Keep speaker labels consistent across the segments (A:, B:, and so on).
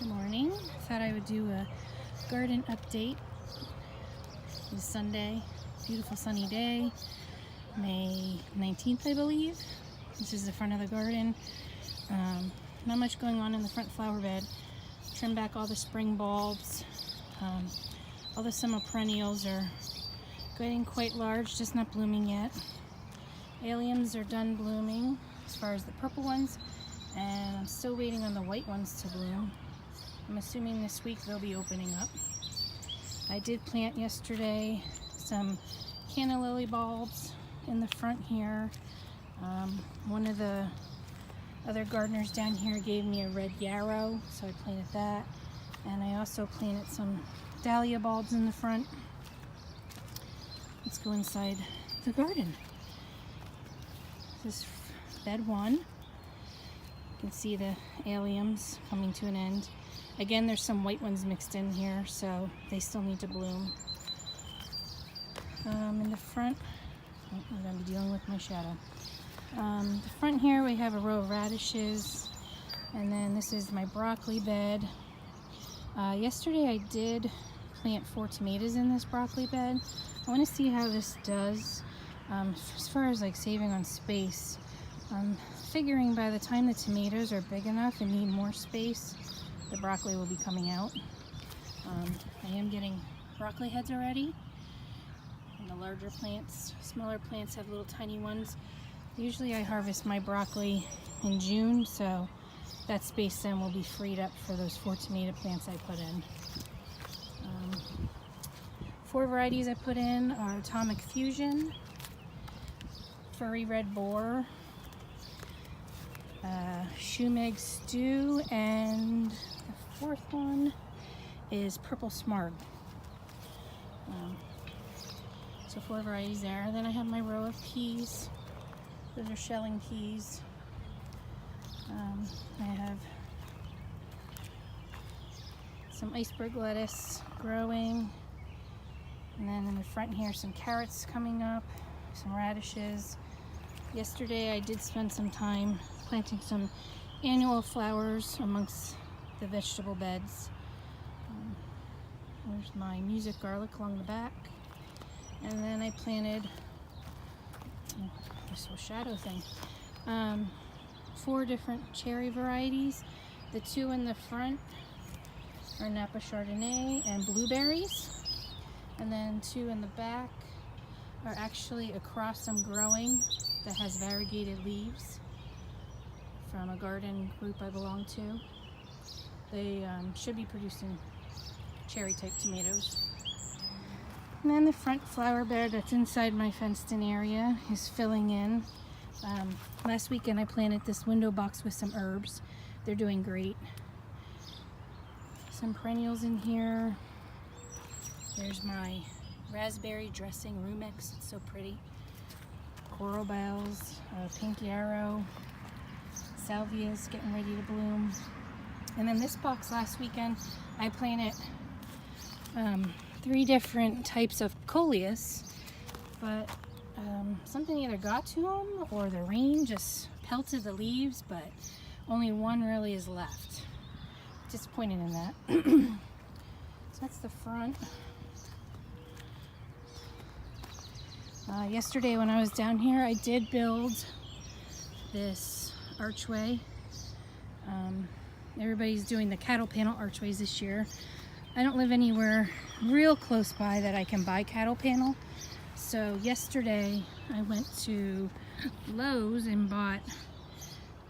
A: Good morning. Thought I would do a garden update. It's Sunday, beautiful sunny day, May 19th, I believe. This is the front of the garden. Not much going on in the front flower bed. Trim back all the spring bulbs. All the summer perennials are getting quite large, just not blooming yet. Alliums are done blooming as far as the purple ones, and I'm still waiting on the white ones to bloom. I'm assuming this week they'll be opening up. I did plant yesterday some canna lily bulbs in the front here. One of the other gardeners down here gave me a red yarrow, so I planted that. And I also planted some dahlia bulbs in the front. Let's go inside the garden. This is bed one. You can see the alliums coming to an end. Again, there's some white ones mixed in here, so they still need to bloom. In the front, I'm going to be dealing with my shadow. The front here we have a row of radishes, and then this is my broccoli bed. Yesterday I did plant 4 tomatoes in this broccoli bed. I want to see how this does. As far as like saving on space, I'm figuring by the time the tomatoes are big enough and need more space, the broccoli will be coming out. I am getting broccoli heads already. And the larger plants, smaller plants have little tiny ones. Usually I harvest my broccoli in June, so that space then will be freed up for those 4 tomato plants I put in. 4 varieties I put in are Atomic Fusion, Furry Red Boar, Shumeg Stew, and the 4th one is Purple Smart. So 4 varieties there. Then I have my row of peas. Those are shelling peas. I have some iceberg lettuce growing. And then in the front here, some carrots coming up, some radishes. Yesterday I did spend some time planting some annual flowers amongst the vegetable beds. There's my music garlic along the back. And then I planted this little shadow thing. 4 different cherry varieties. The 2 in the front are Napa Chardonnay and blueberries. And then 2 in the back are actually a cross I'm growing that has variegated leaves from a garden group I belong to. They should be producing cherry type tomatoes. And then the front flower bed that's inside my fenced in area is filling in. Last weekend I planted this window box with some herbs. They're doing great. Some perennials in here. There's my raspberry dressing Rumex, it's so pretty. Coral bells, pink yarrow, salvia's getting ready to bloom. And then this box last weekend I planted 3 different types of coleus, but something either got to them or the rain just pelted the leaves, but only one really is left. Disappointed in that. So that's the front. Yesterday when I was down here, I did build this archway. Everybody's doing the cattle panel archways this year. I don't live anywhere real close by that I can buy cattle panel. So yesterday I went to Lowe's and bought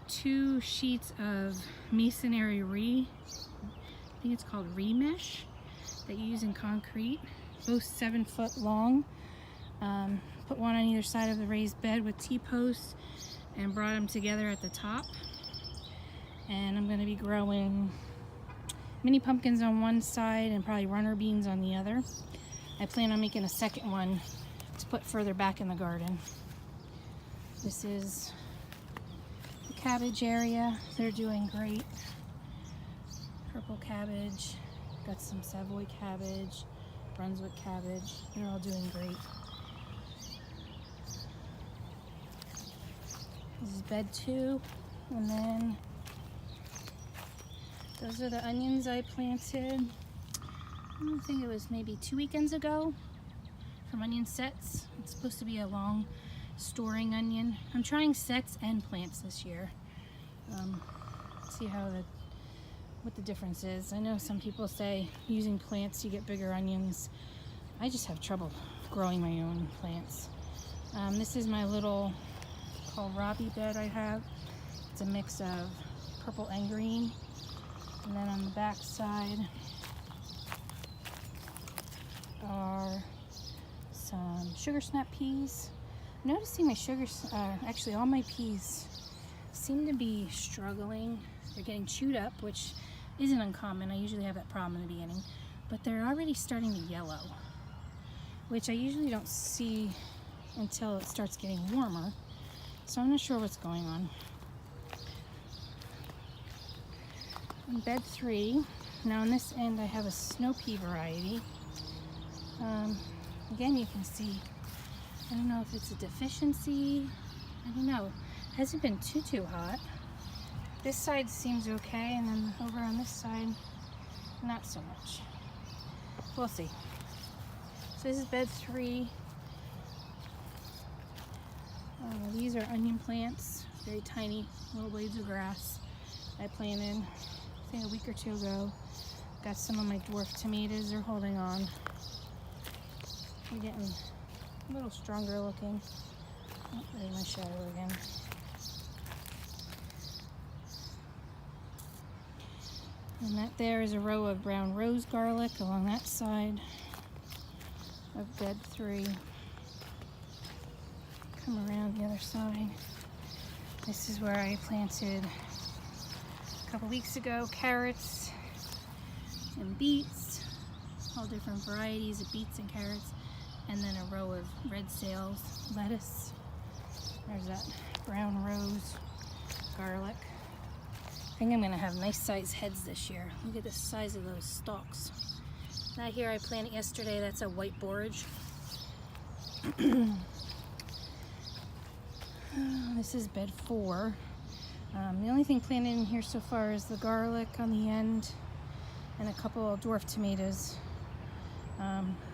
A: 2 sheets of masonry I think it's called remesh, that you use in concrete, both 7 foot long. Put one on either side of the raised bed with T-posts and brought them together at the top. And I'm going to be growing mini pumpkins on one side and probably runner beans on the other. I plan on making a second one to put further back in the garden. This is the cabbage area. They're doing great. Purple cabbage, got some Savoy cabbage, Brunswick cabbage. They're all doing great. This is bed 2, and then Those are the onions I planted, I think it was maybe 2 weekends ago, from Onion Sets. It's supposed to be a long storing onion. I'm trying sets and plants this year. See what the difference is. I know some people say using plants you get bigger onions. I just have trouble growing my own plants. This is my little kohlrabi bed I have. It's a mix of purple and green. And then on the back side are some sugar snap peas. I'm noticing my actually all my peas seem to be struggling. They're getting chewed up, which isn't uncommon. I usually have that problem in the beginning, but they're already starting to yellow, which I usually don't see until it starts getting warmer. So I'm not sure what's going on. In bed 3, now on this end I have a snow pea variety. Again, you can see, I don't know if it's a deficiency, I don't know. It hasn't been too hot. This side seems okay, and then over on this side, not so much. We'll see. So this is bed 3. These are onion plants, very tiny little blades of grass I planted, I think a week or 2 ago. Got some of my dwarf tomatoes, they're holding on. I'm getting a little stronger looking. Oh, there's my shadow again. And that there is a row of brown rose garlic along that side of bed 3. Come around the other side. This is where I planted a couple weeks ago carrots and beets, all different varieties of beets and carrots, and then a row of red sales lettuce. There's that brown rose garlic. I think I'm going to have nice sized heads this year. Look at the size of those stalks. That here I planted yesterday, that's a white borage. This is bed 4. The only thing planted in here so far is the garlic on the end and a couple of dwarf tomatoes.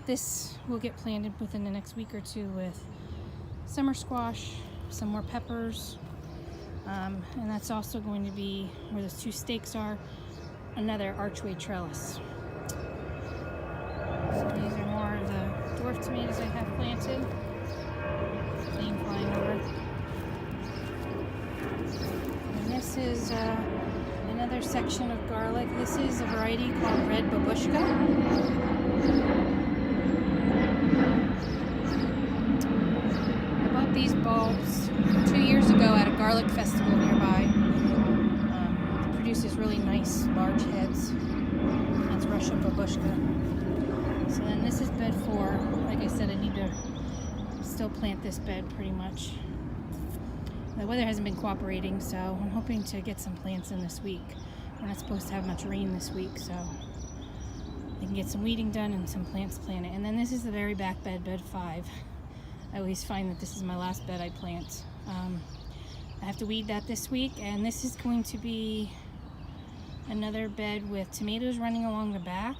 A: This will get planted within the next week or 2 with summer squash, some more peppers, and that's also going to be where those 2 stakes are, another archway trellis. So these are more of the dwarf tomatoes I have planted. Plane flying over. And this is another section of garlic. This is a variety called red babushka. I bought these bulbs 2 years ago at a garlic festival nearby. It produces really nice large heads. That's Russian babushka. So then this is bed 4. Like I said, I need to still plant this bed pretty much. The weather hasn't been cooperating, so I'm hoping to get some plants in this week. We're not supposed to have much rain this week, so I can get some weeding done and some plants planted. And then this is the very back bed, bed 5. I always find that this is my last bed I plant. I have to weed that this week, and this is going to be another bed with tomatoes running along the back.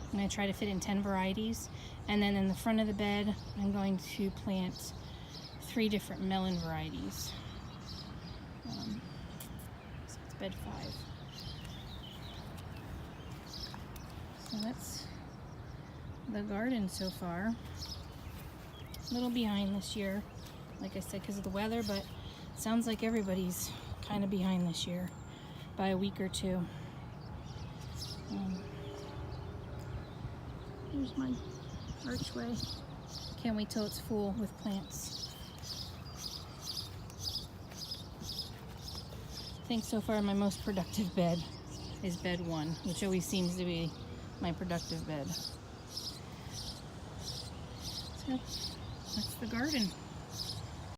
A: I'm going to try to fit in 10 varieties. And then in the front of the bed, I'm going to plant 3 different melon varieties. So it's bed 5. So that's the garden so far. A little behind this year, like I said, because of the weather, but it sounds like everybody's kind of behind this year by a week or 2. Here's my archway. Can't wait till it's full with plants. I think so far my most productive bed is bed 1, which always seems to be my productive bed. So that's the garden.